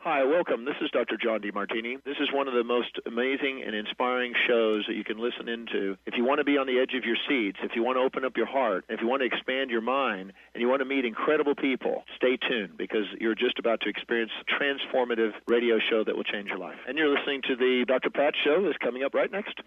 Hi, welcome. This is Dr. John DeMartini. This is one of the most amazing and inspiring shows that you can listen into. If you want to be on the edge of your seats, if you want to open up your heart, if you want to expand your mind, and you want to meet incredible people, stay tuned because you're just about to experience a transformative radio show that will change your life. And you're listening to the Dr. Pat Show that's coming up right next.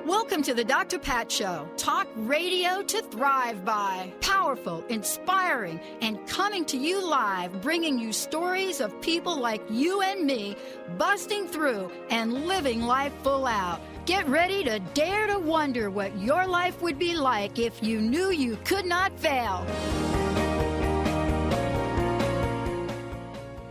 Welcome to the Dr. Pat Show. Talk radio to thrive by. Powerful, inspiring, and coming to you live, bringing you stories of people like you and me busting through and living life full out. Get ready to dare to wonder what your life would be like if you knew you could not fail.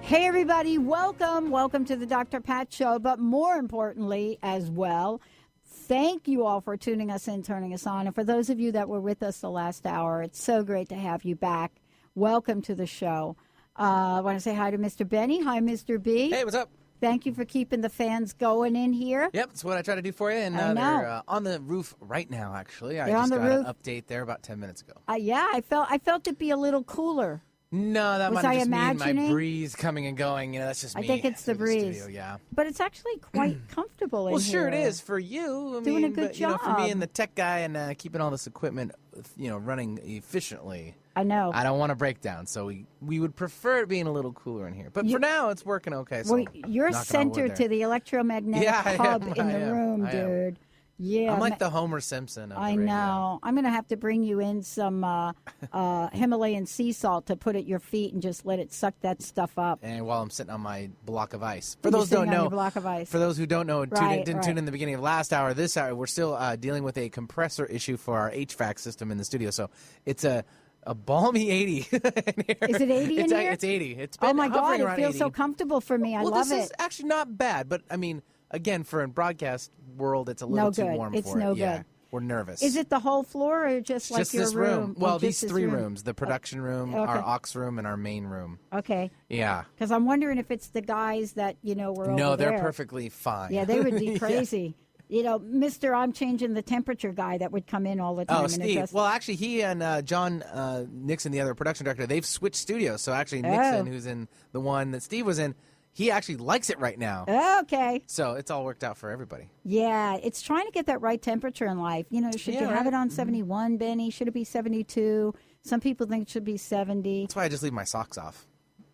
Hey, everybody. Welcome to the Dr. Pat Show. But more importantly as well, thank you all for tuning us in, turning us on. And for those of you that were with us the last hour, it's so great to have you back. Welcome to the show. I want to say hi to Mr. Benny. Hi, Mr. B. Hey, what's up? Thank you for keeping the fans going in here. Yep, that's what I try to do for you. And they're on the roof right now, actually. I just got an update there about 10 minutes ago. Yeah, I felt it be a little cooler. No, that might just mean my breeze coming and going. You know, that's just me. I think it's the breeze. Studio, yeah. But it's actually quite comfortable in here. Well, sure it is for you. Doing a good job. For me and the tech guy and keeping all this equipment, running efficiently. I know. I don't want to break down, so we would prefer it being a little cooler in here. But for now, it's working okay. So you're centered to the electromagnetic hub in the room, dude. Yeah, I'm like the Homer Simpson of the radio. Know. I'm going to have to bring you in some Himalayan sea salt to put at your feet and just let it suck that stuff up. And while I'm sitting on my block of ice. For those who don't know, for those who don't know, didn't tune in the beginning of last hour, this hour, we're still dealing with a compressor issue for our HVAC system in the studio. So it's a balmy 80 in here. Is it 80 in here? It's 80. It's been oh, my God, it feels 80. so comfortable for me. I love it. This is actually not bad, but, I mean, again, for a broadcast world, it's a little too warm for it. It's no good. Yeah, we're nervous. Is it the whole floor or just like your this room? Well, these three rooms, the production room, our aux room, and our main room. Okay. Yeah. Because I'm wondering if it's the guys that, were over there. No, they're perfectly fine. Yeah, they would be crazy. Yeah. Mr. I'm changing the temperature guy that would come in all the time. Oh, Steve. Well, actually, he and John Nixon, the other production director, they've switched studios. So actually, Nixon, who's in the one that Steve was in, he actually likes it right now. Okay. So it's all worked out for everybody. Yeah, it's trying to get that right temperature in life. Should you have it on 71, Benny? Should it be 72? Some people think it should be 70. That's why I just leave my socks off.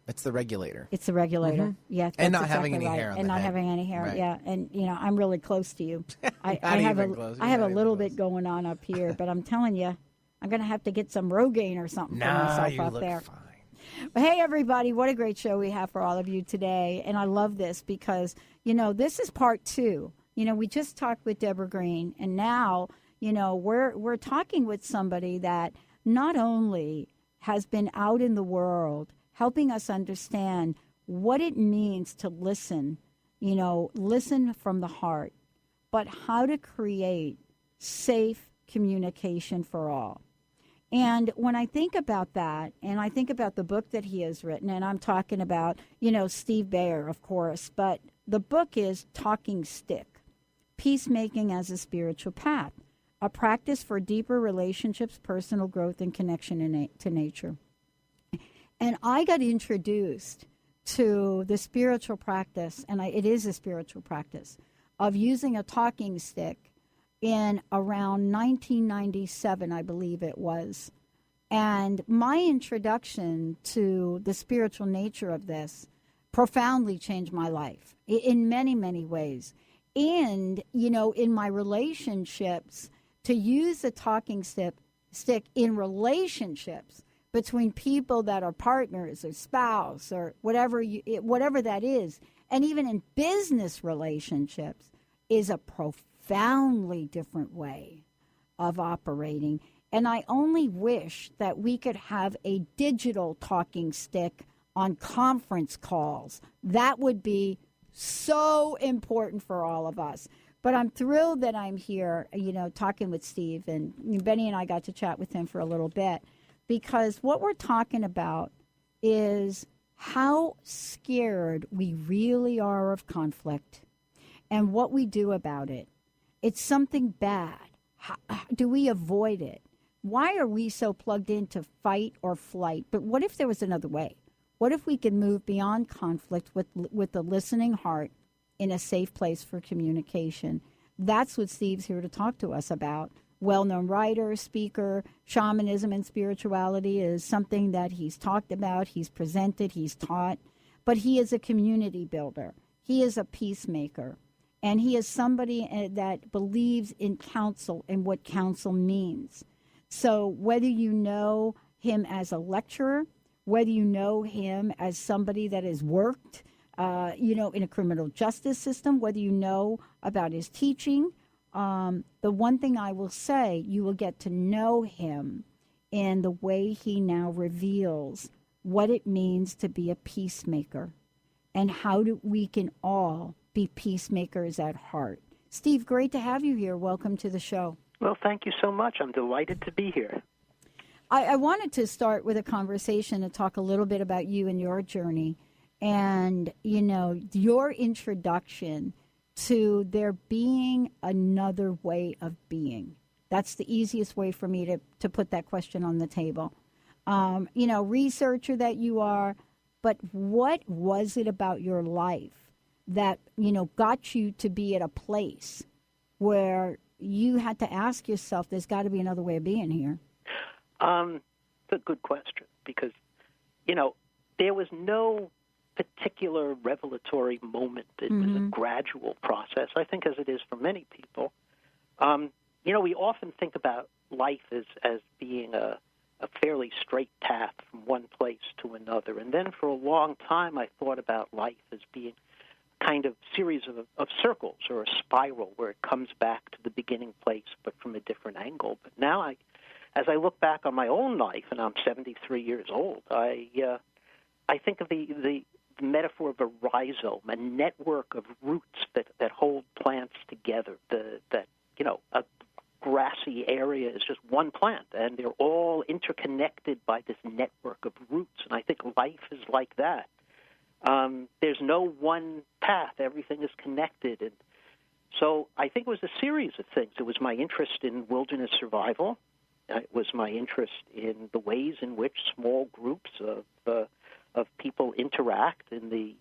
It's the regulator. It's the regulator. Mm-hmm. Yeah, and not having any hair on and the not head. having any hair. Right. Yeah, and I'm really close to you. I have a little bit going on up here, but I'm telling you, I'm going to have to get some Rogaine or something for myself you up look there. Fine. But hey, everybody, what a great show we have for all of you today. And I love this because, this is part 2. We just talked with Deborah Green, and now, we're talking with somebody that not only has been out in the world helping us understand what it means to listen, listen from the heart, but how to create safe communication for all. And when I think about that, and I think about the book that he has written, and I'm talking about, Steve Bayer, of course, but the book is Talking Stick, Peacemaking as a Spiritual Path, a practice for deeper relationships, personal growth, and connection to nature. And I got introduced to the spiritual practice, and it is a spiritual practice, of using a talking stick in around 1997, I believe it was. And my introduction to the spiritual nature of this profoundly changed my life in many, many ways. And, in my relationships, to use the talking stick in relationships between people that are partners or spouse or whatever that is, and even in business relationships, is a profoundly different way of operating. And I only wish that we could have a digital talking stick on conference calls. That would be so important for all of us. But I'm thrilled that I'm here, talking with Steve. And Benny and I got to chat with him for a little bit, because what we're talking about is how scared we really are of conflict and what we do about it. It's something bad. How do we avoid it? Why are we so plugged into fight or flight? But what if there was another way? What if we could move beyond conflict with the listening heart in a safe place for communication? That's what Steve's here to talk to us about. Well-known writer, speaker, shamanism and spirituality is something that he's talked about, he's presented, he's taught, but he is a community builder. He is a peacemaker, and he is somebody that believes in counsel and what counsel means. So whether you know him as a lecturer, whether you know him as somebody that has worked, in a criminal justice system, whether you know about his teaching, the one thing I will say, you will get to know him in the way he now reveals what it means to be a peacemaker and how we can all be peacemakers at heart. Steve, great to have you here. Welcome to the show. Well, thank you so much. I'm delighted to be here. I wanted to start with a conversation and talk a little bit about you and your journey and, your introduction to there being another way of being. That's the easiest way for me to put that question on the table. Researcher that you are, but what was it about your life that, got you to be at a place where you had to ask yourself, there's got to be another way of being here? It's a good question because, there was no particular revelatory moment. It was a gradual process, I think, as it is for many people. We often think about life as being a fairly straight path from one place to another. And then for a long time, I thought about life as being kind of series of circles or a spiral where it comes back to the beginning place, but from a different angle. But now, as I look back on my own life, and I'm 73 years old, I think of the metaphor of a rhizome, a network of roots that hold plants together. A grassy area is just one plant, and they're all interconnected by this network of roots. And I think life is like that. There's no one path. Everything is connected. And so I think it was a series of things. It was my interest in wilderness survival. It was my interest in the ways in which small groups of people interact in the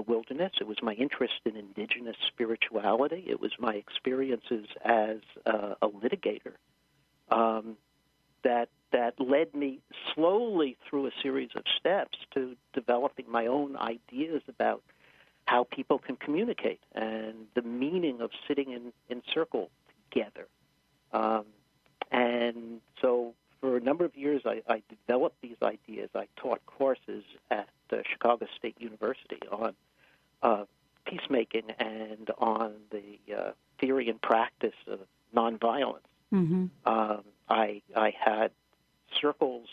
wilderness. It was my interest in indigenous spirituality. It was my experiences as a litigator that led me slowly through a series of steps to developing my own ideas about how people can communicate and the meaning of sitting in circle together. And so for a number of years, I developed these ideas. I taught courses at Chicago State University on peacemaking and on the theory and practice of nonviolence. Mm-hmm. I had circles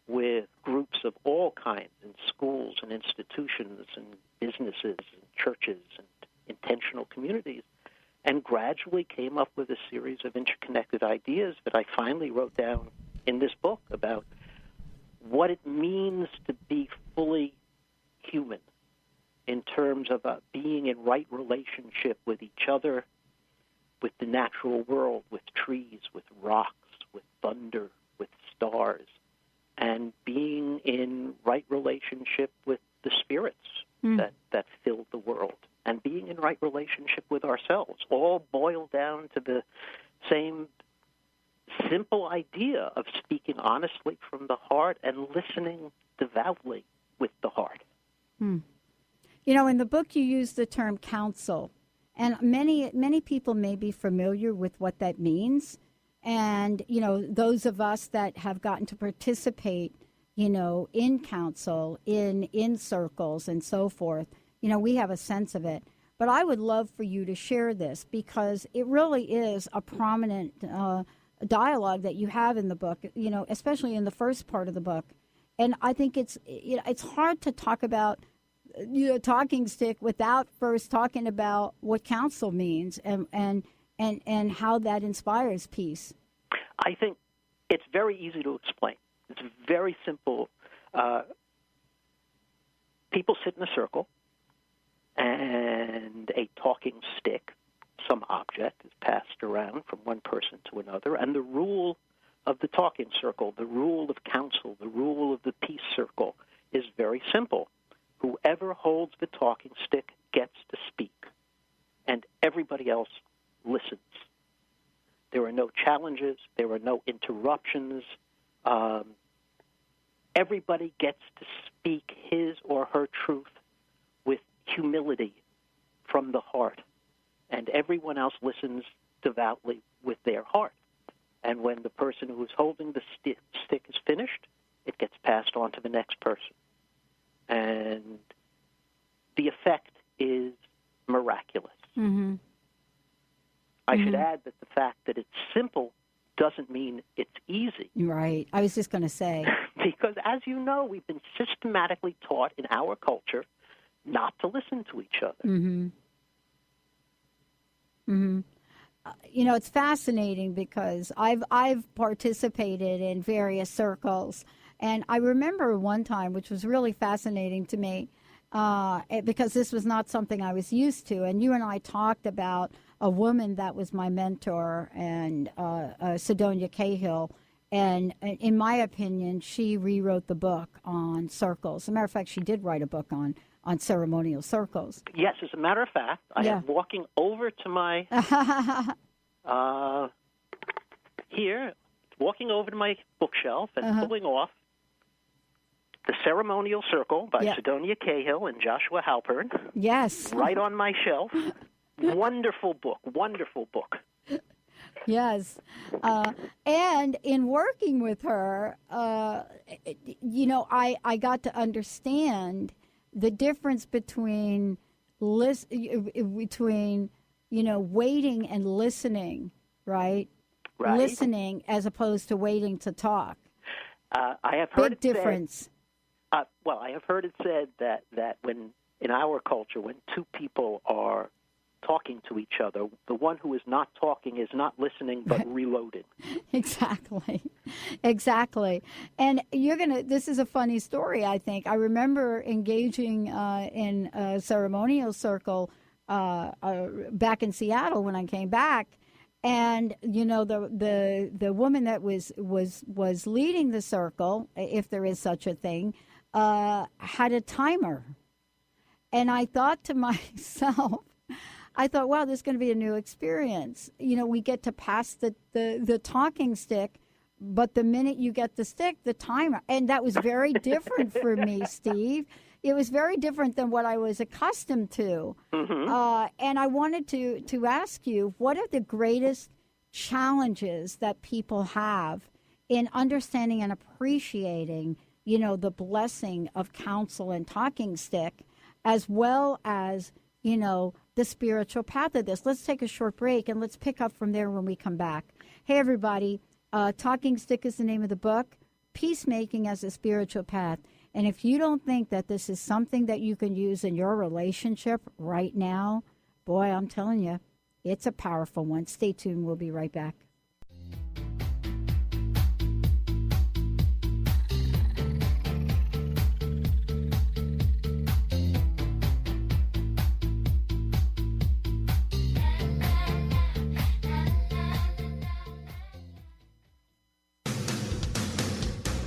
with groups of all kinds in schools and institutions and businesses and churches and intentional communities, and gradually came up with a series of interconnected ideas that I finally wrote down in this book about what it means to be fully human in terms of being in right relationship with each other, with the natural world, with trees, with rocks, with thunder, with stars, and being in right relationship with the spirits that fill the world, and being in right relationship with ourselves, all boil down to the same simple idea of speaking honestly from the heart and listening devoutly with the heart. In the book you use the term counsel, and many people may be familiar with what that means. And, those of us that have gotten to participate, in counsel, in circles and so forth, we have a sense of it. But I would love for you to share this because it really is a prominent dialogue that you have in the book, especially in the first part of the book. And I think it's hard to talk about, talking stick without first talking about what counsel means and how that inspires peace. I think it's very easy to explain. It's very simple. People sit in a circle, and a talking stick, some object, is passed around from one person to another, and the rule of the talking circle, the rule of counsel, the rule of the peace circle simple. Whoever holds the talking stick gets to speak, and everybody else listens. There are no challenges. There are no interruptions. Everybody gets to speak his or her truth with humility from the heart, and everyone else listens devoutly with their heart. And when the person who is holding the stick is finished, it gets passed on to the next person. And the effect is miraculous. Mm-hmm. I should add that the fact that it's simple doesn't mean it's easy. Right. I was just going to say. Because, as you know, we've been systematically taught in our culture not to listen to each other. Mm-hmm. Mm-hmm. You know, it's fascinating because I've participated in various circles, and I remember one time, which was really fascinating to me, because this was not something I was used to, and you and I talked about a woman that was my mentor, and Sidonia Cahill, and in my opinion, she rewrote the book on circles. As a matter of fact, she did write a book on ceremonial circles. Yes, as a matter of fact, I am walking over to my walking over to my bookshelf and pulling off The Ceremonial Circle by Sidonia Cahill and Joshua Halpern. Yes. Right on my shelf. Wonderful book. Wonderful book. Yes. And in working with her, you know, I got to understand the difference between you know, waiting and listening, right? Right. Listening as opposed to waiting to talk. I have heard Big difference. Well, I have heard it said that when in our culture, when two people are talking to each other, the one who is not talking is not listening but reloading. Exactly. And this is a funny story, I think. I remember engaging in a ceremonial circle back in Seattle when I came back, and you know, the woman that was leading the circle, if there is such a thing, had a timer. And I thought to myself, wow, this is going to be a new experience. You know, we get to pass the talking stick, but the minute you get the stick, the timer. And that was very different for me, Steve. It was very different than what I was accustomed to. Mm-hmm. And I wanted to ask you, what are the greatest challenges that people have in understanding and appreciating, you know, the blessing of counsel and talking stick, as well as, you know, the spiritual path of this? Let's take a short break, and let's pick up from there when we come back. Hey, everybody, Talking Stick is the name of the book, Peacemaking as a Spiritual Path. And if you don't think that this is something that you can use in your relationship right now, boy, I'm telling you, it's a powerful one. Stay tuned. We'll be right back.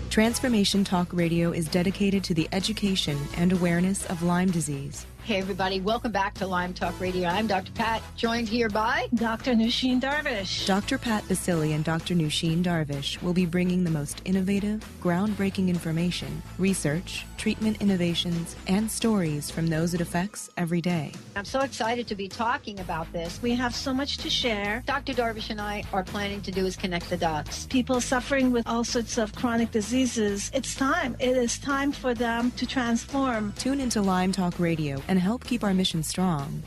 Transformation Talk Radio is dedicated to the education and awareness of Lyme disease. Hey, everybody. Welcome back to Lyme Talk Radio. I'm Dr. Pat, joined here by Dr. Nusheen Darvish. Dr. Pat Basili and Dr. Nusheen Darvish will be bringing the most innovative, groundbreaking information, research, treatment innovations, and stories from those it affects every day. I'm so excited to be talking about this. We have so much to share. Dr. Darvish and I are planning to do is connect the dots. People suffering with all sorts of chronic diseases, it's time. It is time for them to transform. Tune into Lyme Talk Radio and help keep our mission strong.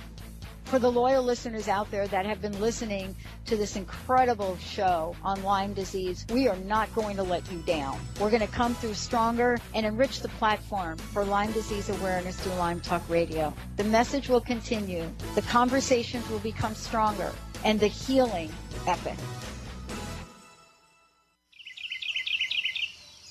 For the loyal listeners out there that have been listening to this incredible show on Lyme disease, we are not going to let you down. We're going to come through stronger and enrich the platform for Lyme disease awareness through Lyme Talk Radio. The message will continue, the conversations will become stronger, and the healing epic.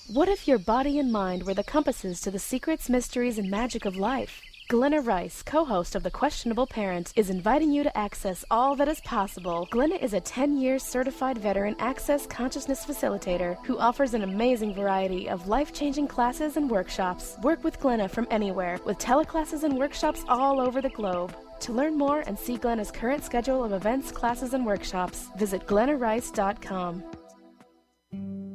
What if your body and mind were the compasses to the secrets, mysteries, and magic of life? Glenna Rice, co-host of The Questionable Parent, is inviting you to access all that is possible. Glenna is a 10-year certified veteran access consciousness facilitator who offers an amazing variety of life-changing classes and workshops. Work with Glenna from anywhere with teleclasses and workshops all over the globe. To learn more and see Glenna's current schedule of events, classes, and workshops, visit glennarice.com.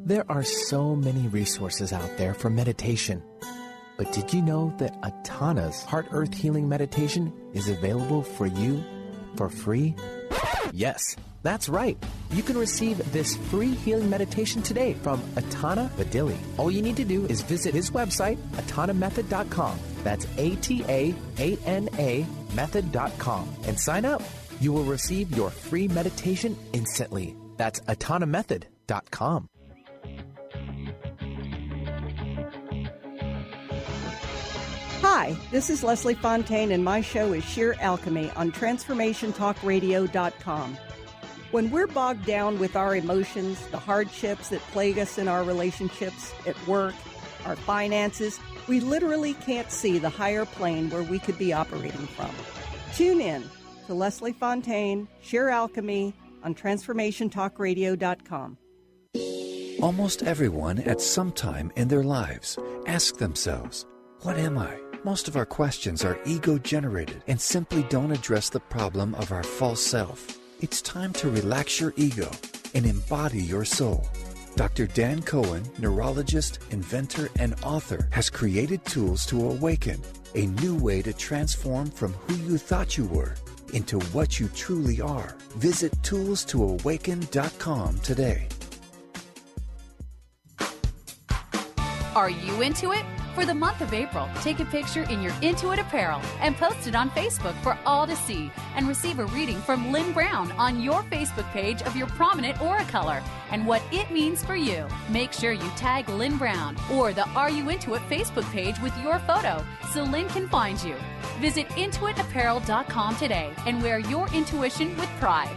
There are so many resources out there for meditation. But did you know that Atana's Heart Earth Healing Meditation is available for you for free? Yes, that's right. You can receive this free healing meditation today from Atana Vadili. All you need to do is visit his website, atanamethod.com. That's ATAANA method.com, and sign up. You will receive your free meditation instantly. That's atanamethod.com. Hi, this is Leslie Fontaine, and my show is Sheer Alchemy on TransformationTalkRadio.com. When we're bogged down with our emotions, the hardships that plague us in our relationships, at work, our finances, we literally can't see the higher plane where we could be operating from. Tune in to Leslie Fontaine, Sheer Alchemy on TransformationTalkRadio.com. Almost everyone at some time in their lives ask themselves, what am I? Most of our questions are ego-generated and simply don't address the problem of our false self. It's time to relax your ego and embody your soul. Dr. Dan Cohen, neurologist, inventor, and author, has created tools to awaken, a new way to transform from who you thought you were into what you truly are. Visit toolstoawaken.com today. Are you into it? For the month of April, take a picture in your Intuit apparel and post it on Facebook for all to see and receive a reading from Lynn Brown on your Facebook page of your prominent aura color and what it means for you. Make sure you tag Lynn Brown or the Are You Into It Facebook page with your photo so Lynn can find you. Visit intuitapparel.com today and wear your intuition with pride.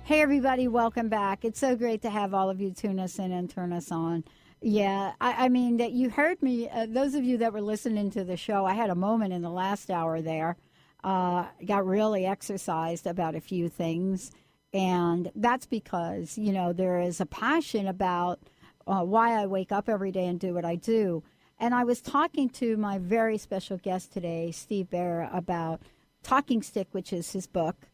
Hey, everybody, welcome back. It's so great to have all of you tune us in and turn us on. Yeah, I mean, that you heard me, those of you that were listening to the show, I had a moment in the last hour there, got really exercised about a few things, and that's because, you know, there is a passion about why I wake up every day and do what I do. And I was talking to my very special guest today, Steve Bear, about Talking Stick, which is his book.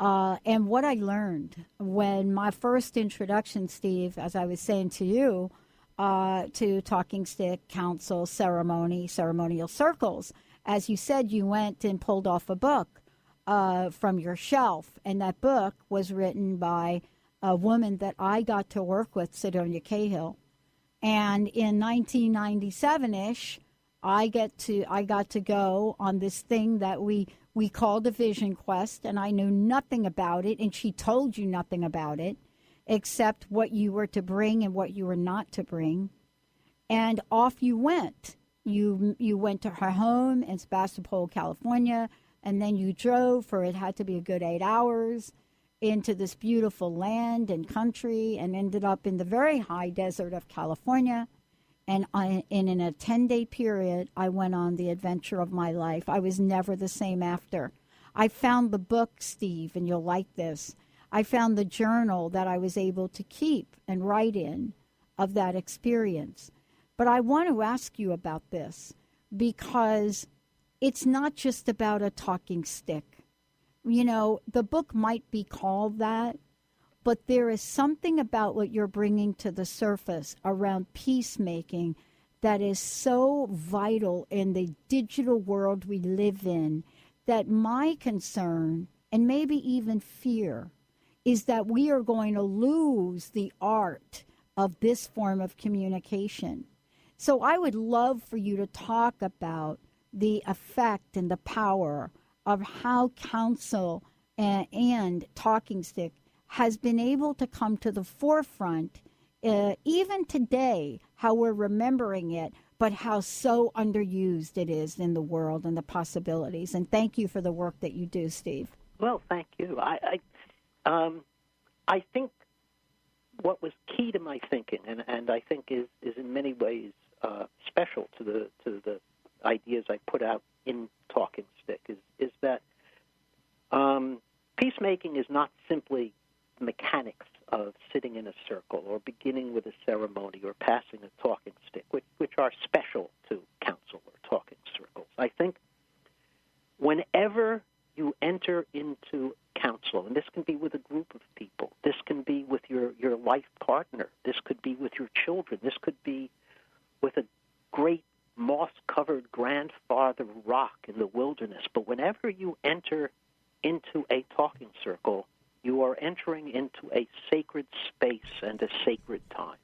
And what I learned when my first introduction, Steve, as I was saying to you, to Talking Stick, Council, Ceremonial Circles, as you said, you went and pulled off a book from your shelf. And that book was written by a woman that I got to work with, Sidonia Cahill. And in 1997-ish, I got to go on this thing that we called a Vision Quest, and I knew nothing about it, and she told you nothing about it, except what you were to bring and what you were not to bring. And off you went. You went to her home in Sebastopol, California, and then you drove, for it had to be a good 8 hours, into this beautiful land and country, and ended up in the very high desert of California. And in a 10-day period, I went on the adventure of my life. I was never the same after. I found the book, Steve, and you'll like this. I found the journal that I was able to keep and write in of that experience. But I want to ask you about this because it's not just about a talking stick. You know, the book might be called that, but there is something about what you're bringing to the surface around peacemaking that is so vital in the digital world we live in, that my concern, and maybe even fear, is that we are going to lose the art of this form of communication. So I would love for you to talk about the effect and the power of how Council and Talking Stick has been able to come to the forefront even today, how we're remembering it, but how so underused it is in the world and the possibilities. And thank you for the work that you do, Steve. Well, thank you. I think what was key to my thinking, and I think is in many ways special to the ideas I put out in Talking Stick, is that peacemaking is not simply mechanics of sitting in a circle or beginning with a ceremony or passing a talking stick, which are special to council or talking circles. I think whenever you enter into council, and this can be with a group of people, this can be with your life partner, this could be with your children, this could be with a great moss-covered grandfather rock in the wilderness, but whenever you enter into a talking circle, you are entering into a sacred space and a sacred time.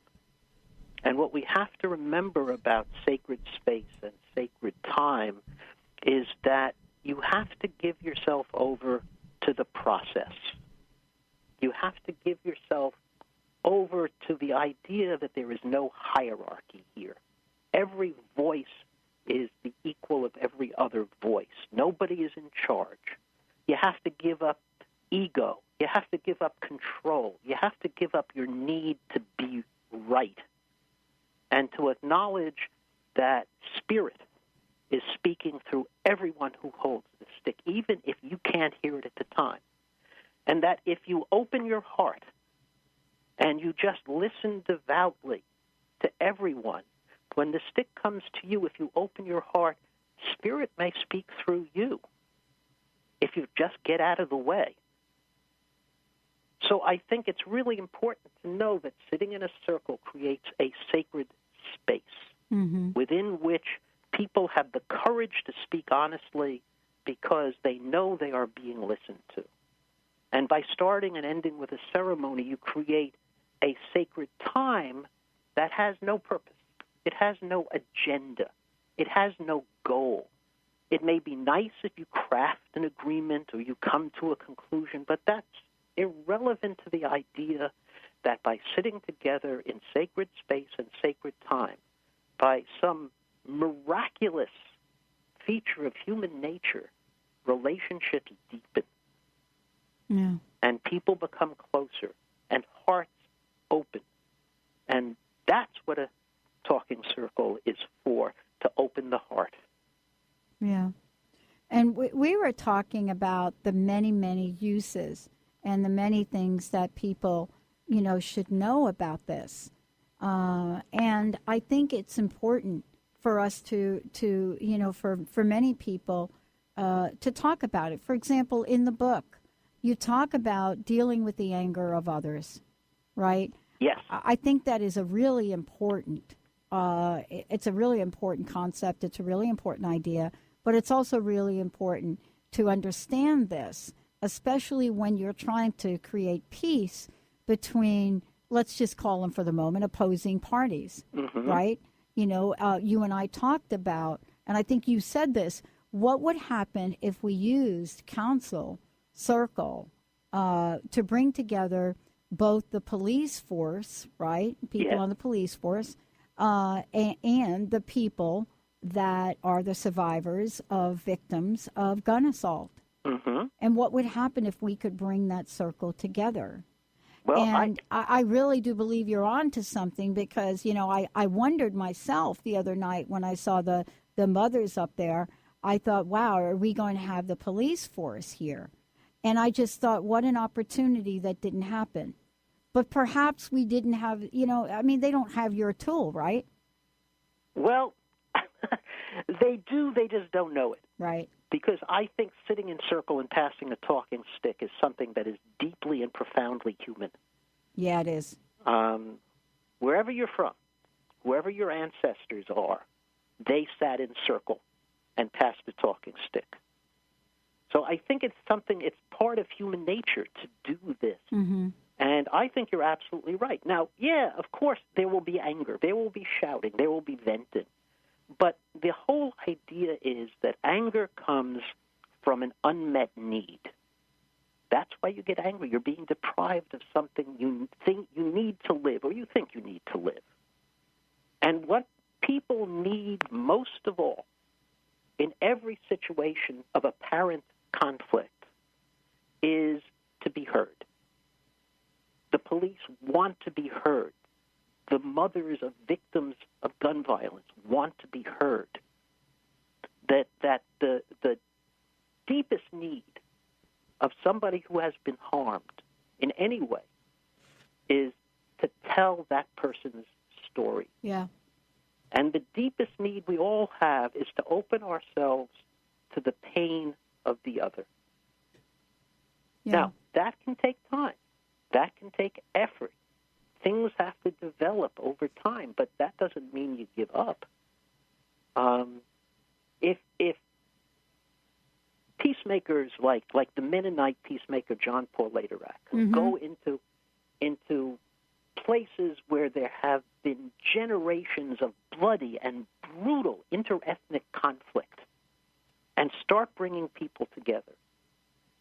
And what we have to remember about sacred space and sacred time is that you have to give yourself over to the process. You have to give yourself over to the idea that there is no hierarchy here. Every voice is the equal of every other voice. Nobody is in charge. You have to give up ego. You have to give up control. You have to give up your need to be right and to acknowledge that spirit is speaking through everyone who holds the stick, even if you can't hear it at the time. And that if you open your heart and you just listen devoutly to everyone, when the stick comes to you, if you open your heart, spirit may speak through you if you just get out of the way. So I think it's really important to know that sitting in a circle creates a sacred space within which people have the courage to speak honestly because they know they are being listened to. And by starting and ending with a ceremony, you create a sacred time that has no purpose. It has no agenda. It has no goal. It may be nice if you craft an agreement or you come to a conclusion, but that's irrelevant to the idea that by sitting together in sacred space and sacred time, by some miraculous feature of human nature, relationships deepen. Yeah. And people become closer and hearts open. And that's what a talking circle is for, to open the heart. Yeah. And we were talking about the many, many uses and the many things that people, should know about this. And I think it's important for us to for many people to talk about it. For example, in the book, you talk about dealing with the anger of others, right? Yes. I think that is a really important, it's a really important concept. It's a really important idea, but it's also really important to understand this, especially when you're trying to create peace between, let's just call them for the moment, opposing parties, right? You and I talked about, and I think you said this, what would happen if we used council, circle, to bring together both the police force, right, people on the police force, and the people that are the survivors of victims of gun assault. And what would happen if we could bring that circle together? Well, and I really do believe you're on to something because, I wondered myself the other night when I saw the mothers up there. I thought, wow, are we going to have the police force here? And I just thought, what an opportunity that didn't happen. But perhaps we didn't have, they don't have your tool, right? Well, they do, they just don't know it. Right. Because I think sitting in circle and passing a talking stick is something that is deeply and profoundly human. Yeah, it is. Wherever you're from, whoever your ancestors are, they sat in circle and passed the talking stick. So I think it's part of human nature to do this. And I think you're absolutely right. Now, yeah, of course, there will be anger. There will be shouting. There will be venting. But the whole idea is that anger comes from an unmet need. That's why you get angry. You're being deprived of something you think you need to live, or you think you need to live. And what people need most of all in every situation of apparent conflict is to be heard. The police want to be heard. The mothers of victims of gun violence want to be heard. That the deepest need of somebody who has been harmed in any way is to tell that person's story. Yeah. And the deepest need we all have is to open ourselves to the pain of the other. Yeah. Now, that can take time. That can take effort. Things have to develop over time, but that doesn't mean you give up. If peacemakers like the Mennonite peacemaker John Paul Lederach, who go into places where there have been generations of bloody and brutal interethnic conflict and start bringing people together,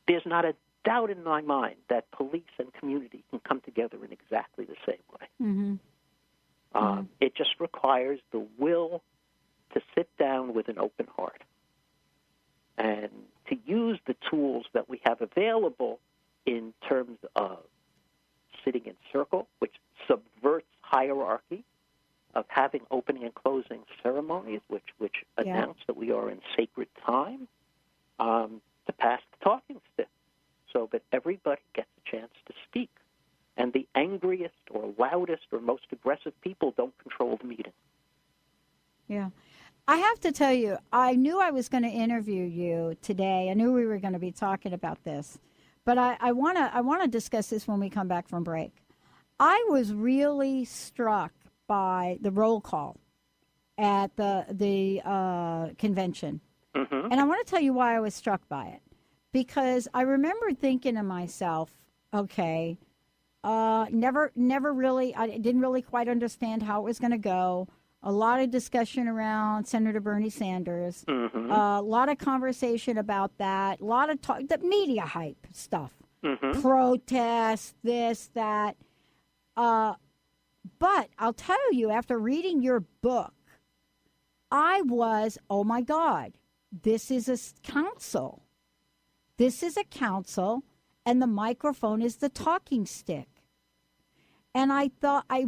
there's not a doubt in my mind that police and community can come together in exactly the same way. It just requires the will to sit down with an open heart and to use the tools that we have available in terms of sitting in circle, which subverts hierarchy, of having opening and closing ceremonies, which announce that we are in sacred time, to pass the talking stick so that everybody gets a chance to speak. And the angriest or loudest or most aggressive people don't control the meeting. Yeah. I have to tell you, I knew I was going to interview you today. I knew we were going to be talking about this. But I want to discuss this when we come back from break. I was really struck by the roll call at the convention. And I want to tell you why I was struck by it. Because I remember thinking to myself, okay, never really, I didn't really quite understand how it was going to go. A lot of discussion around Senator Bernie Sanders. A lot of conversation about that. A lot of talk, the media hype stuff. Protests, this, that. But I'll tell you, after reading your book, I was, oh my God, this is a council. This is a council, and the microphone is the talking stick. And I thought, I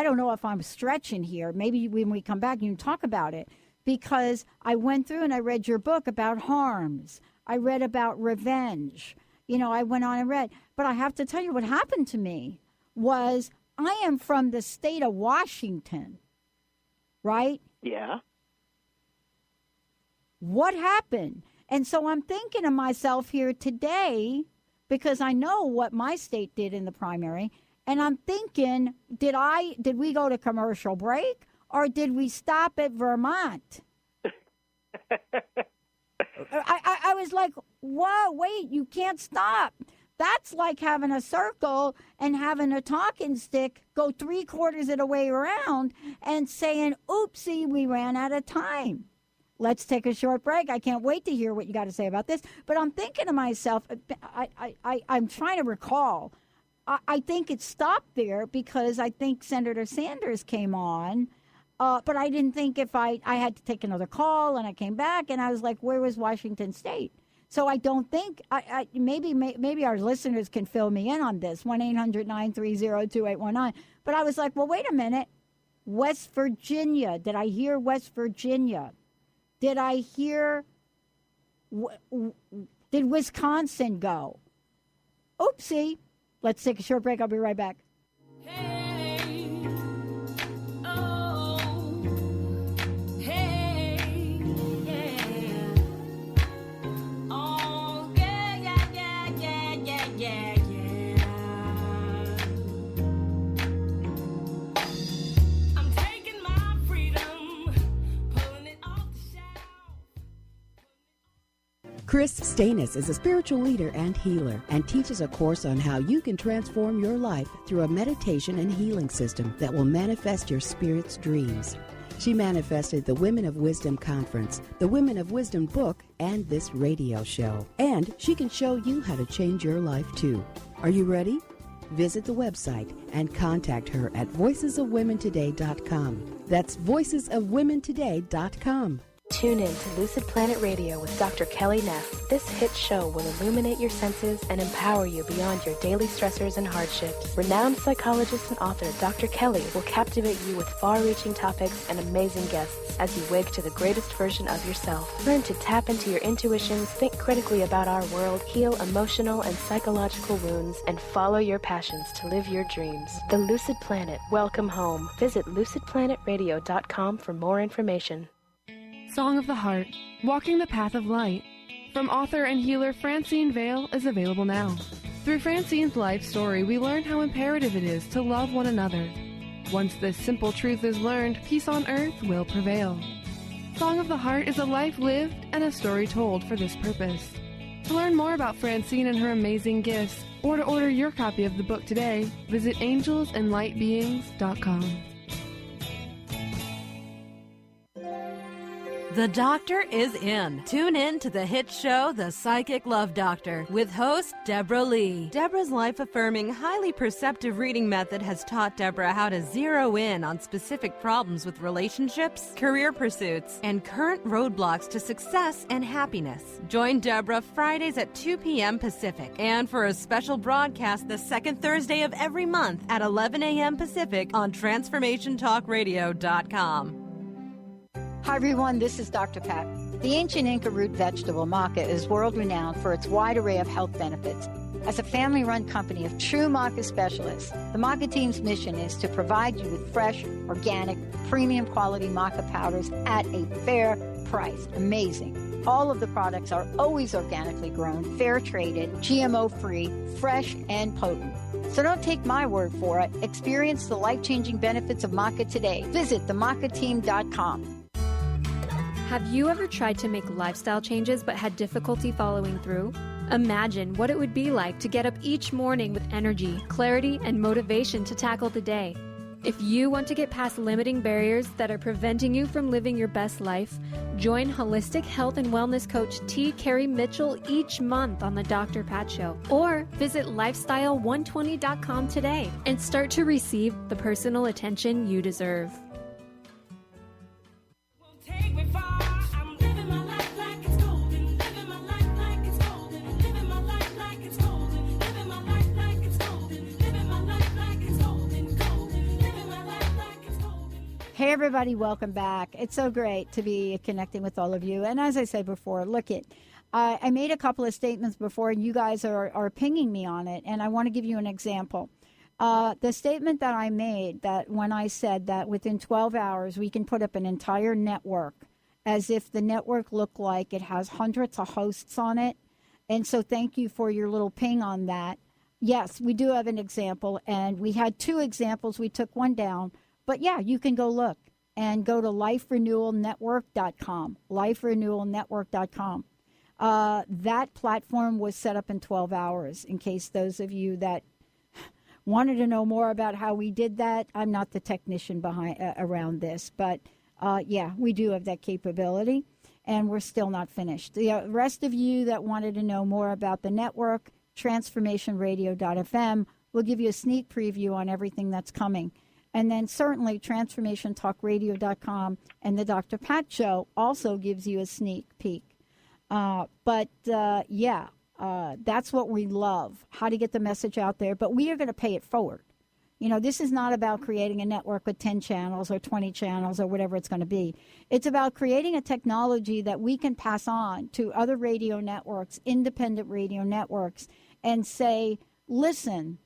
don't know if I'm stretching here. Maybe when we come back, you can talk about it. Because I went through and I read your book about harms. I read about revenge. You know, I went on and read. But I have to tell you what happened to me was I am from the state of Washington, right? Yeah. What happened? And so I'm thinking to myself here today, because I know what my state did in the primary, and I'm thinking, did we go to commercial break, or did we stop at Vermont? I was like, whoa, wait, you can't stop. That's like having a circle and having a talking stick go 3/4 of the way around and saying, oopsie, we ran out of time. Let's take a short break. I can't wait to hear what you got to say about this. But I'm thinking to myself, I'm trying to recall. I think it stopped there because I think Senator Sanders came on. But I didn't think if I had to take another call, and I came back, and I was like, where was Washington State? So I don't think, maybe our listeners can fill me in on this, 1-800-930-2819. But I was like, well, wait a minute. West Virginia. Did I hear West Virginia? Did I hear, did Wisconsin go? Oopsie. Let's take a short break. I'll be right back. Chris Stanis is a spiritual leader and healer and teaches a course on how you can transform your life through a meditation and healing system that will manifest your spirit's dreams. She manifested the Women of Wisdom Conference, the Women of Wisdom book, and this radio show. And she can show you how to change your life too. Are you ready? Visit the website and contact her at voicesofwomentoday.com. That's voicesofwomentoday.com. Tune in to Lucid Planet Radio with Dr. Kelly Neff. This hit show will illuminate your senses and empower you beyond your daily stressors and hardships. Renowned psychologist and author Dr. Kelly will captivate you with far-reaching topics and amazing guests as you wake to the greatest version of yourself. Learn to tap into your intuitions, think critically about our world, heal emotional and psychological wounds, and follow your passions to live your dreams. The Lucid Planet. Welcome home. Visit lucidplanetradio.com for more information. Song of the Heart, Walking the Path of Light, from author and healer Francine Vale, is available now. Through Francine's life story, we learn how imperative it is to love one another. Once this simple truth is learned, peace on earth will prevail. Song of the Heart is a life lived and a story told for this purpose. To learn more about Francine and her amazing gifts, or to order your copy of the book today, visit angelsandlightbeings.com. The Doctor is in. Tune in to the hit show, The Psychic Love Doctor, with host Deborah Lee. Deborah's life-affirming, highly perceptive reading method has taught Deborah how to zero in on specific problems with relationships, career pursuits, and current roadblocks to success and happiness. Join Deborah Fridays at 2 p.m. Pacific, and for a special broadcast the second Thursday of every month at 11 a.m. Pacific on TransformationTalkRadio.com. Hi, everyone. This is Dr. Pat. The ancient Inca root vegetable maca is world-renowned for its wide array of health benefits. As a family-run company of true maca specialists, the maca team's mission is to provide you with fresh, organic, premium-quality maca powders at a fair price. Amazing. All of the products are always organically grown, fair-traded, GMO-free, fresh, and potent. So don't take my word for it. Experience the life-changing benefits of maca today. Visit themacateam.com. Have you ever tried to make lifestyle changes but had difficulty following through? Imagine what it would be like to get up each morning with energy, clarity, and motivation to tackle the day. If you want to get past limiting barriers that are preventing you from living your best life, join holistic health and wellness coach T. Carrie Mitchell each month on the Dr. Pat Show. Or visit lifestyle120.com today and start to receive the personal attention you deserve. Hey, everybody, welcome back. It's so great to be connecting with all of you. And as I said before, I made a couple of statements before, and you guys are pinging me on it, and I want to give you an example. The statement that I made, that when I said that within 12 hours we can put up an entire network, as if the network looked like it has hundreds of hosts on it. And so thank you for your little ping on that. Yes, we do have an example, and we had two examples. We took one down. But yeah, you can go look and go to liferenewalnetwork.com, liferenewalnetwork.com. That platform was set up in 12 hours, in case those of you that wanted to know more about how we did that. I'm not the technician behind around this, but yeah, we do have that capability, and we're still not finished. The rest of you that wanted to know more about the network, transformationradio.fm, will give you a sneak preview on everything that's coming. And then certainly TransformationTalkRadio.com and the Dr. Pat Show also gives you a sneak peek. That's what we love, how to get the message out there. But we are going to pay it forward. You know, this is not about creating a network with 10 channels or 20 channels or whatever it's going to be. It's about creating a technology that we can pass on to other radio networks, independent radio networks, and say, listen,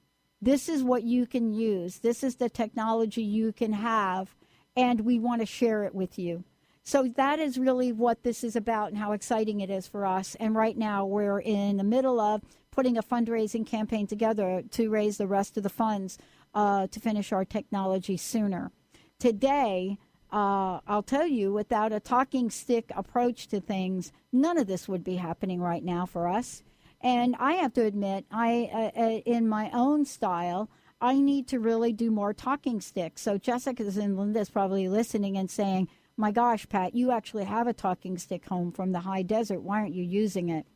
this is what you can use. This is the technology you can have, and we want to share it with you. So that is really what this is about and how exciting it is for us. And right now we're in the middle of putting a fundraising campaign together to raise the rest of the funds to finish our technology sooner. Today, I'll tell you, without a talking stick approach to things, none of this would be happening right now for us. And I have to admit, in my own style, I need to really do more talking sticks. So Jessica's and Linda's probably listening and saying, my gosh, Pat, you actually have a talking stick home from the high desert. Why aren't you using it?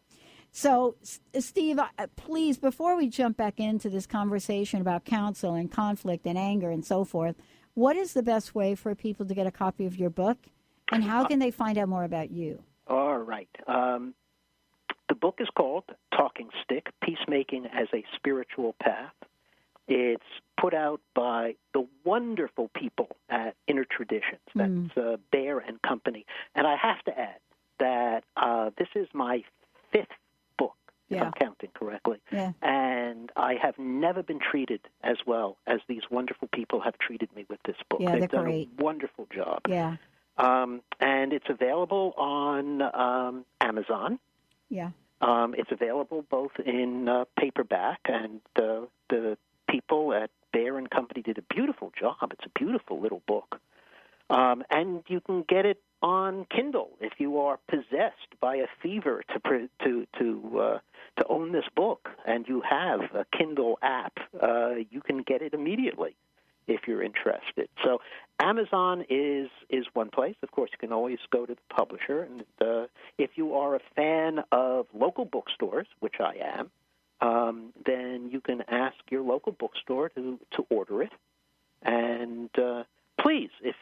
So, Steve, please, before we jump back into this conversation about counsel and conflict and anger and so forth, what is the best way for people to get a copy of your book, and how can they find out more about you? All right. The book is called Talking Stick, Peacemaking as a Spiritual Path. It's put out by the wonderful people at Inner Traditions. That's Bear and Company. And I have to add that this is my 5th book, if I'm counting correctly. Yeah. And I have never been treated as well as these wonderful people have treated me with this book. Yeah, They've done great. A wonderful job. Yeah. And it's available on Amazon. Yeah. It's available both in paperback, and the people at Bear and Company did a beautiful job. It's a beautiful little book. And you can get it on Kindle if you are possessed by a fever to own this book, and you have a Kindle app. You can get it immediately if you're interested. So Amazon is one place. Of course, you can always go to the publisher. And if you are a fan of local bookstores, which I am, then you can ask your local bookstore to order it. And please, if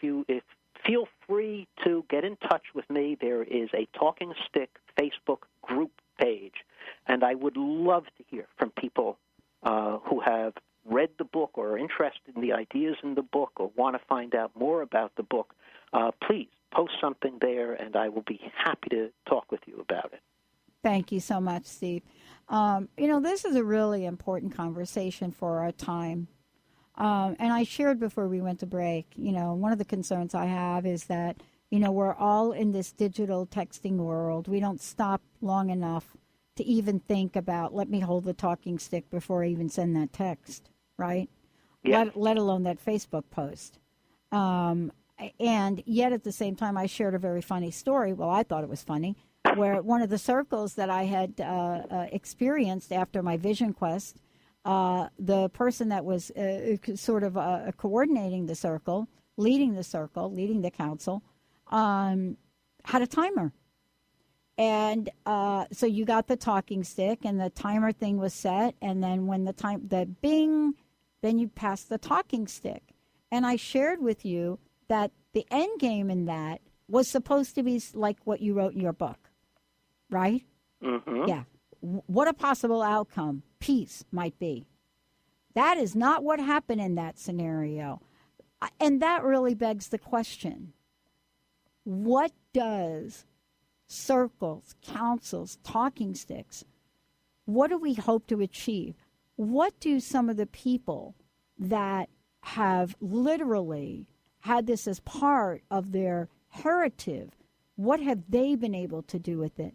feel free to get in touch with me. There is a Talking Stick Facebook group page, and I would love to hear from people who have read the book or are interested in the ideas in the book or want to find out more about the book. Please post something there, and I will be happy to talk with you about it. Thank you so much, Steve. This is a really important conversation for our time. And I shared before we went to break, one of the concerns I have is that, we're all in this digital texting world. We don't stop long enough to even think about, let me hold the talking stick before I even send that text, right? Yeah. Let alone that Facebook post. And yet at the same time, I shared a very funny story. Well, I thought it was funny, where one of the circles that I had experienced after my vision quest, the person that was coordinating the circle, leading the council, had a timer. And so you got the talking stick, and the timer thing was set, and then when the bing, then you pass the talking stick. And I shared with you that the end game in that was supposed to be like what you wrote in your book, right? Mm-hmm. Yeah. What a possible outcome peace might be. That is not what happened in that scenario. And that really begs the question, what does circles, councils, talking sticks, what do we hope to achieve? What do some of the people that have literally had this as part of their heritage, what have they been able to do with it?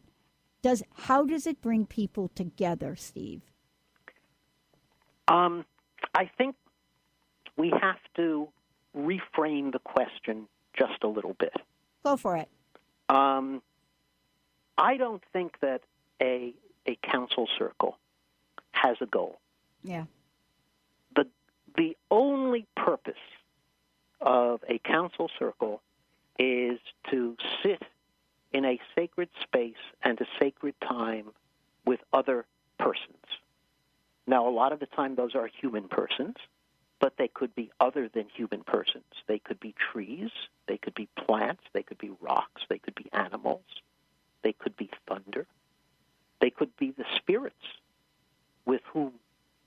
How does it bring people together, Steve? I think we have to reframe the question just a little bit. Go for it. I don't think that a council circle has a goal. Yeah. The only purpose of a council circle is to sit in a sacred space and a sacred time with other persons. Now, a lot of the time those are human persons, but they could be other than human persons. They could be trees, they could be plants, they could be rocks, they could be animals, they could be thunder, they could be the spirits with whom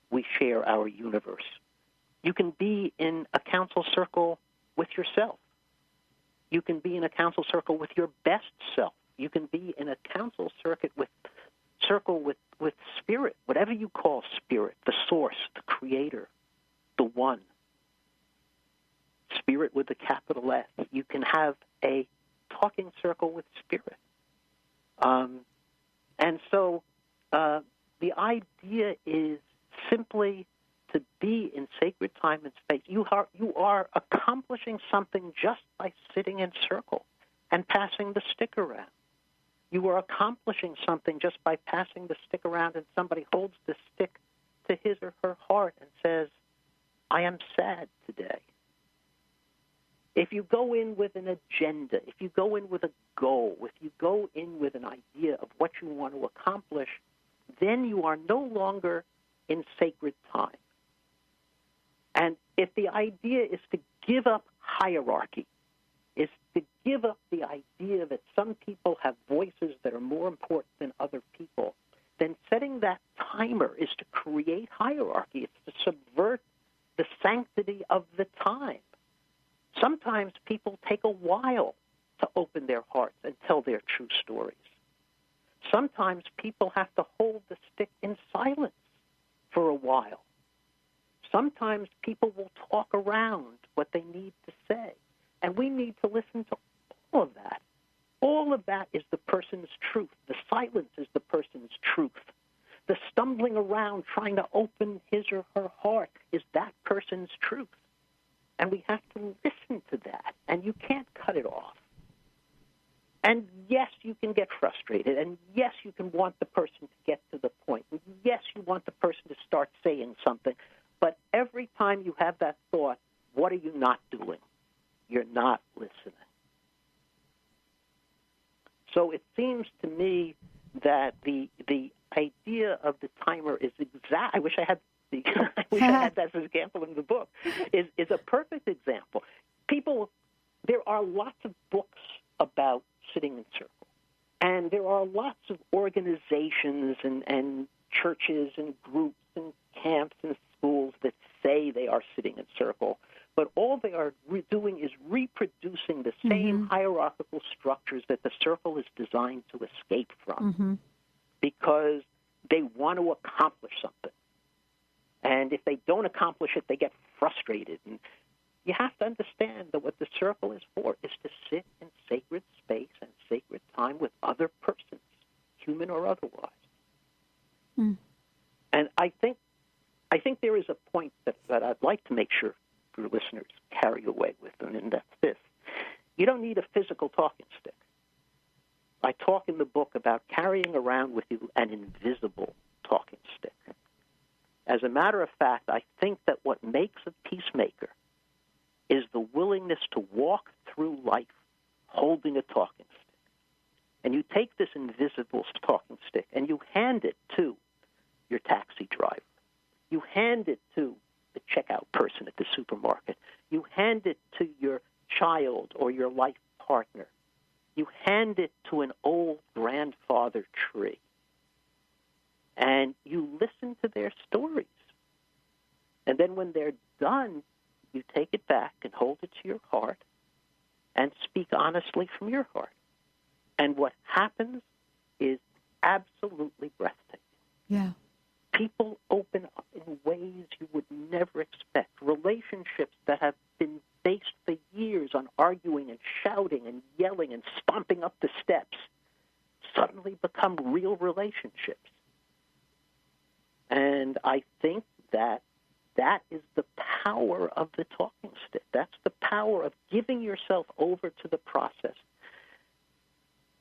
we share our universe. You can be in a council circle with yourself. You can be in a council circle with your best self. You can be in a council circle with spirit, whatever you call spirit, the source, the creator, the one. Spirit with a capital S. You can have a talking circle with spirit. And so the idea is simply to to be in sacred time and space. You are accomplishing something just by sitting in circle and passing the stick around. You are accomplishing something just by passing the stick around, and somebody holds the stick to his or her heart and says, I am sad today. If you go in with an agenda, if you go in with a goal, if you go in with an idea of what you want to accomplish, then you are no longer in sacred time. And if the idea is to give up hierarchy, is to give up the idea that some people have voices that are more important than other people, then setting that timer is to create hierarchy. It's to subvert the sanctity of the time. Sometimes people take a while to open their hearts and tell their true stories. Sometimes people have to hold the stick in silence for a while. Sometimes people will talk around what they need to say. And we need to listen to all of that. All of that is the person's truth. The silence is the person's truth. The stumbling around trying to open his or her heart is that person's truth. And we have to listen to that. And you can't cut it off. And yes, you can get frustrated. And yes, you can want the person to get to the point. And yes, you want the person to start saying something. But every time you have that thought, what are you not doing? You're not listening. So it seems to me that the idea of the timer is exact. I wish I had that as an example in the book. Is a perfect example. There are lots of books about sitting in circle, and there are lots of organizations and churches and groups and camps and schools that say they are sitting in circle. But all they are doing is reproducing the same hierarchical structures that the circle is designed to escape from because they want to accomplish something. And if they don't accomplish it, they get frustrated. And you have to understand that what the circle is for is to sit in sacred space and sacred time with other persons, human or otherwise. And I think there is a point that I'd like to make sure your listeners carry away with them, and that's this. You don't need a physical talking stick. I talk in the book about carrying around with you an invisible talking stick. As a matter of fact, I think that what makes a peacemaker is the willingness to walk through life holding a talking stick. And you take this invisible talking stick and you hand it to your taxi driver. You hand it to the checkout person at the supermarket. You hand it to your child or your life partner. You hand it to an old grandfather tree. And you listen to their stories. And then when they're done, you take it back and hold it to your heart and speak honestly from your heart. And what happens is absolutely breathtaking. Yeah. People open up in ways you would never expect. Relationships that have been based for years on arguing and shouting and yelling and stomping up the steps suddenly become real relationships. And I think that is the power of the talking stick. That's the power of giving yourself over to the process.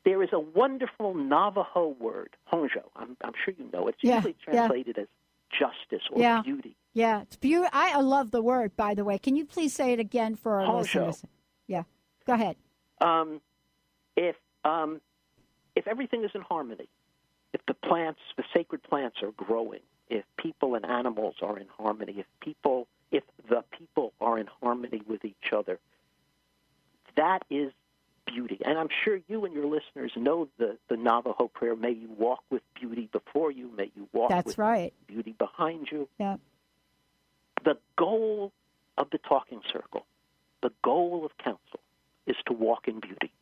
There is a wonderful Navajo word, Hongzhou. I'm sure you know it. It's usually translated as justice or beauty. Yeah, it's beauty. I love the word, by the way. Can you please say it again for our Hongzhou. listeners? Yeah, go ahead. If everything is in harmony, if the sacred plants are growing, if people and animals are in harmony, if the people are in harmony with each other, that is beauty. And I'm sure you and your listeners know the Navajo prayer, may you walk with beauty before you, may you walk with beauty behind you. Yeah. The goal of the talking circle, the goal of counsel, is to walk in beauty.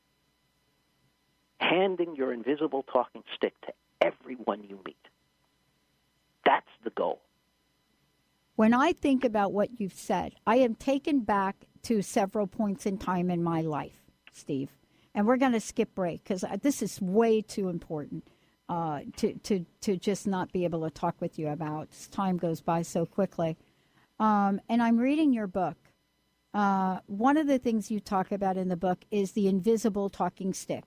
Handing your invisible talking stick to everyone you meet. That's the goal. When I think about what you've said, I am taken back to several points in time in my life, Steve. And we're going to skip break because this is way too important to just not be able to talk with you about. Time goes by so quickly. And I'm reading your book. One of the things you talk about in the book is the invisible talking stick.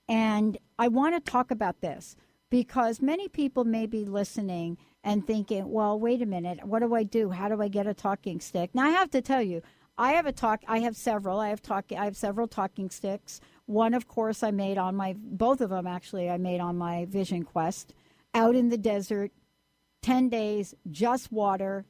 And I want to talk about this because many people may be listening and thinking, well, wait a minute, what do I do? How do I get a talking stick? Now, I have to tell you, I have several talking sticks. One, of course, both of them actually, I made on my Vision Quest, out in the desert, 10 days, just water,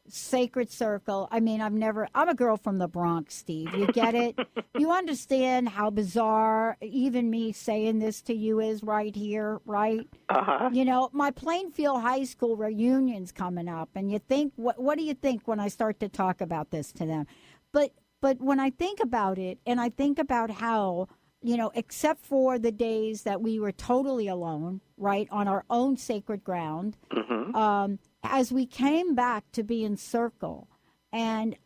sacred circle. I mean, I'm a girl from the Bronx, Steve. You get it? You understand how bizarre even me saying this to you is right here, right? Uh-huh. You know, my Plainfield High School reunion's coming up, and you think, what do you think when I start to talk about this to them? But when I think about it, and I think about how, you know, except for the days that we were totally alone, right, on our own sacred ground, as we came back to be in circle, and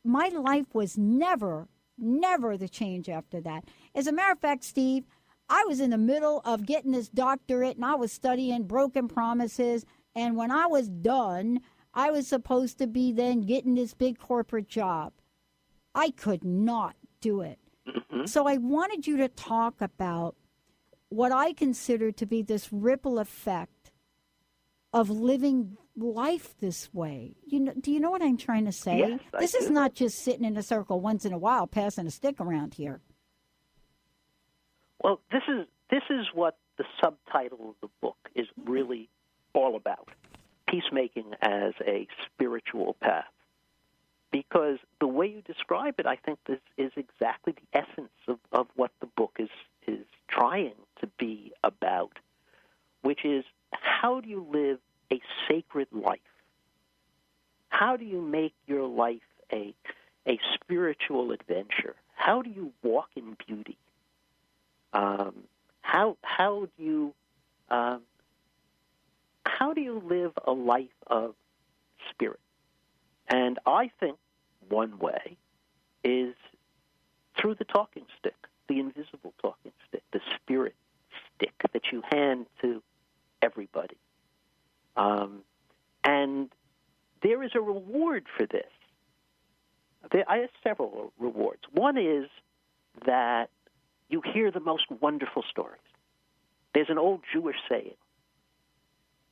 my life was never the change after that. As a matter of fact, Steve, I was in the middle of getting this doctorate, and I was studying broken promises, and when I was done, I was supposed to be then getting this big corporate job. I could not do it. So I wanted you to talk about what I consider to be this ripple effect of living life this way. Do you know what I'm trying to say? Yes, this is not just sitting in a circle once in a while, passing a stick around here. Well, this is what the subtitle of the book is really all about: peacemaking as a spiritual path. Because the way you describe it, I think this is exactly the essence of what the book is trying to be about, which is, how do you live a sacred life? How do you make your life a spiritual adventure? How do you walk in beauty? How do you live a life of spirit? And I think one way is through the talking stick, the invisible talking stick, the spirit stick that you hand to everybody. And there is a reward for this. I have several rewards. One is that you hear the most wonderful stories. There's an old Jewish saying,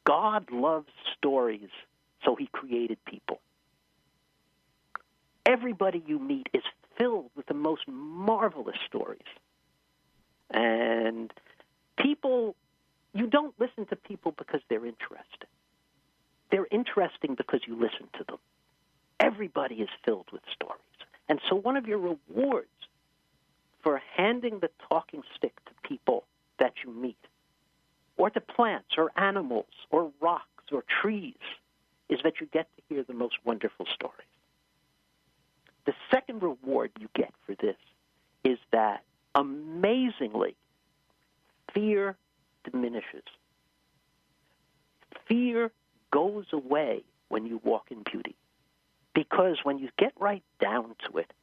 God loves stories, so he created people. Everybody you meet is filled with the most marvelous stories. And you don't listen to people because they're interesting. They're interesting because you listen to them. Everybody is filled with stories. And so one of your rewards for handing the talking stick to people that you meet, or to plants or animals or rocks or trees, is that you get to hear the most wonderful stories. The second reward you get for this is that, amazingly, fear diminishes. Fear goes away when you walk in beauty. Because when you get right down to it,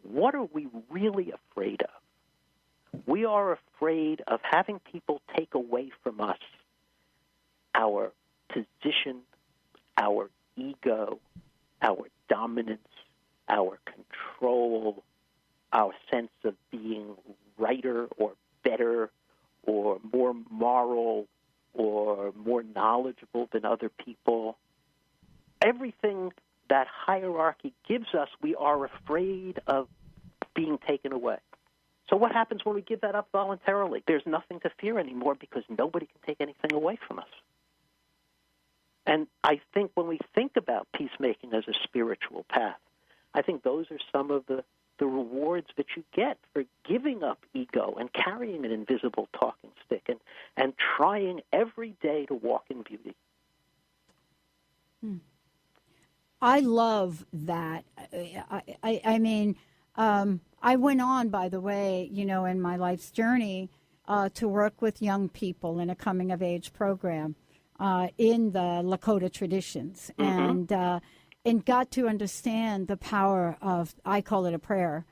what are we really afraid of? We are afraid of having people take away from us our position, our ego, our dominance, our control, our sense of being righter or better or more moral or more knowledgeable than other people. Everything that hierarchy gives us, we are afraid of being taken away. So what happens when we give that up voluntarily? There's nothing to fear anymore because nobody can take anything away from us. And I think when we think about peacemaking as a spiritual path, I think those are some of the rewards that you get for giving up ego and carrying an invisible talking stick and trying every day to walk in beauty. I love that. I mean, I went on, by the way, in my life's journey to work with young people in a coming-of-age program in the Lakota traditions. Mm-hmm. And got to understand the power of, I call it a prayer,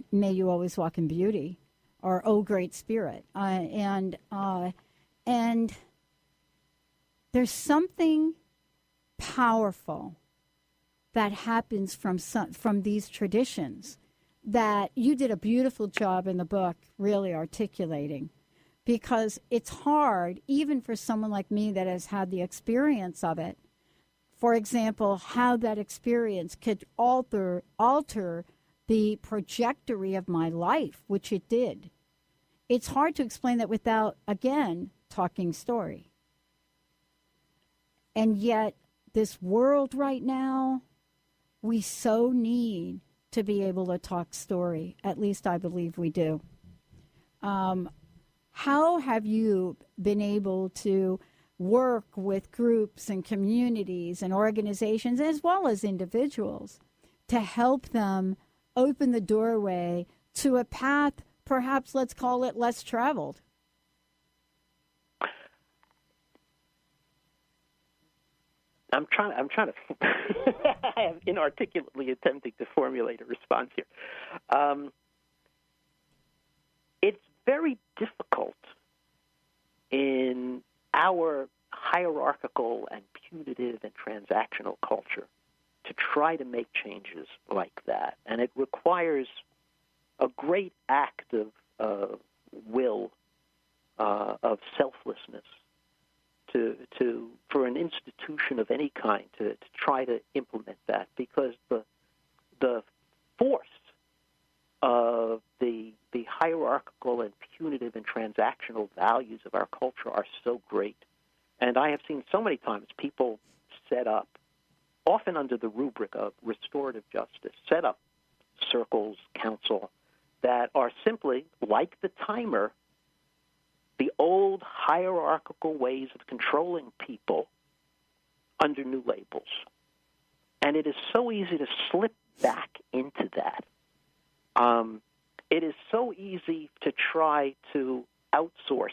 may you always walk in beauty, or oh great spirit. And there's something powerful that happens from these traditions that you did a beautiful job in the book really articulating, because it's hard, even for someone like me that has had the experience of it, for example, how that experience could alter the trajectory of my life, which it did. It's hard to explain that without, again, talking story. And yet, this world right now, we so need to be able to talk story. At least I believe we do. How have you been able to work with groups and communities and organizations, as well as individuals, to help them open the doorway to a path, perhaps let's call it less traveled? I'm trying to I am inarticulately attempting to formulate a response here. It's very difficult in our hierarchical and punitive and transactional culture to try to make changes like that. And it requires a great act of will, of selflessness, for an institution of any kind to try to implement that, because the force of the hierarchical and punitive and transactional values of our culture are so great. And I have seen so many times people set up, often under the rubric of restorative justice, set up circles, council, that are simply, like the timer, the old hierarchical ways of controlling people under new labels. And it is so easy to slip back into that. It is so easy to try to outsource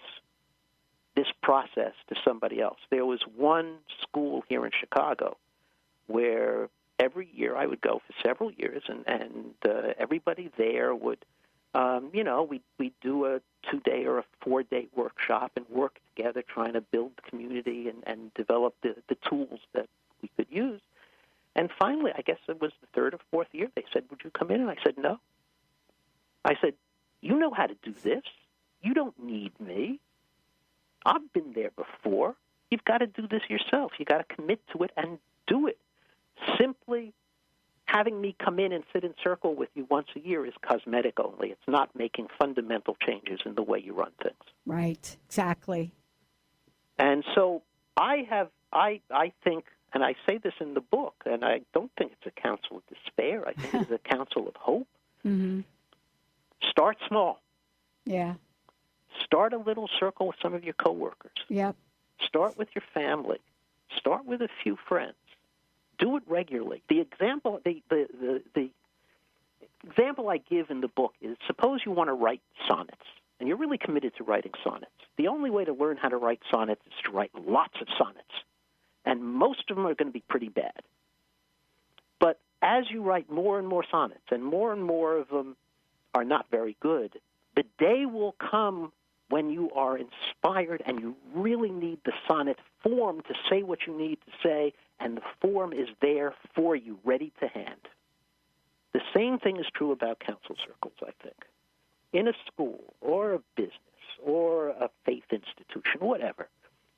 this process to somebody else. There was one school here in Chicago where every year I would go for several years, and everybody there would, we'd do a 2-day or a 4-day workshop and work together trying to build the community and develop the tools that we could use. And finally, I guess it was the 3rd or 4th year, they said, "Would you come in?" And I said, "No." I said, "You know how to do this. You don't need me. I've been there before. You've got to do this yourself. You've got to commit to it and do it. Simply having me come in and sit in circle with you once a year is cosmetic only. It's not making fundamental changes in the way you run things." Right, exactly. And so I think, and I say this in the book, and I don't think it's a counsel of despair. I think it's a counsel of hope. Mm-hmm. Start small. Yeah. Start a little circle with some of your coworkers. Yep. Start with your family. Start with a few friends. Do it regularly. The example I give in the book is, suppose you want to write sonnets, and you're really committed to writing sonnets. The only way to learn how to write sonnets is to write lots of sonnets, and most of them are going to be pretty bad. But as you write more and more sonnets, and more of them are not very good, the day will come when you are inspired and you really need the sonnet form to say what you need to say, and the form is there for you, ready to hand. The same thing is true about council circles, I think. In a school or a business or a faith institution, whatever,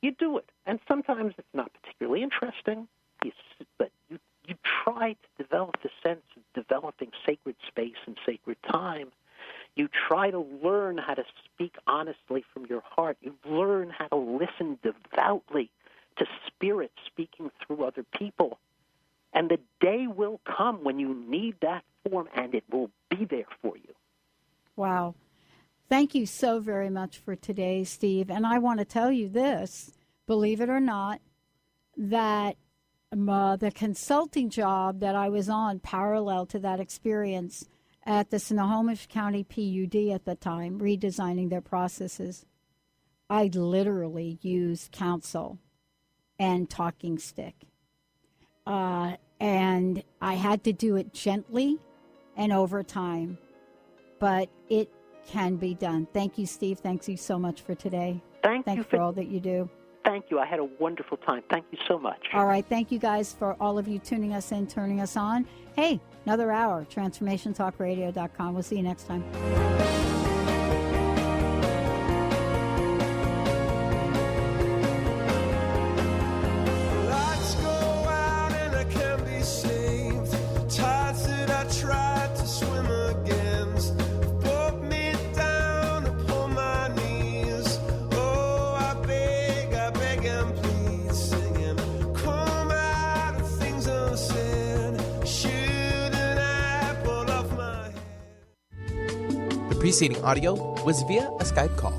you do it. And sometimes it's not particularly interesting, but you try to develop the sense of developing sacred space and sacred time. You try to learn how to speak honestly from your heart. You learn how to listen devoutly to spirit speaking through other people. And the day will come when you need that form, and it will be there for you. Wow. Thank you so very much for today, Steve. And I want to tell you this, believe it or not, that the consulting job that I was on parallel to that experience at the Snohomish County PUD at the time, redesigning their processes, I literally used counsel and talking stick. And I had to do it gently and over time. But it can be done. Thank you, Steve. Thank you so much for today. Thank you for all that you do. Thank you. I had a wonderful time. Thank you so much. All right. Thank you guys for all of you tuning us in, turning us on. Hey, another hour, transformationtalkradio.com. We'll see you next time. Preceding audio was via a Skype call.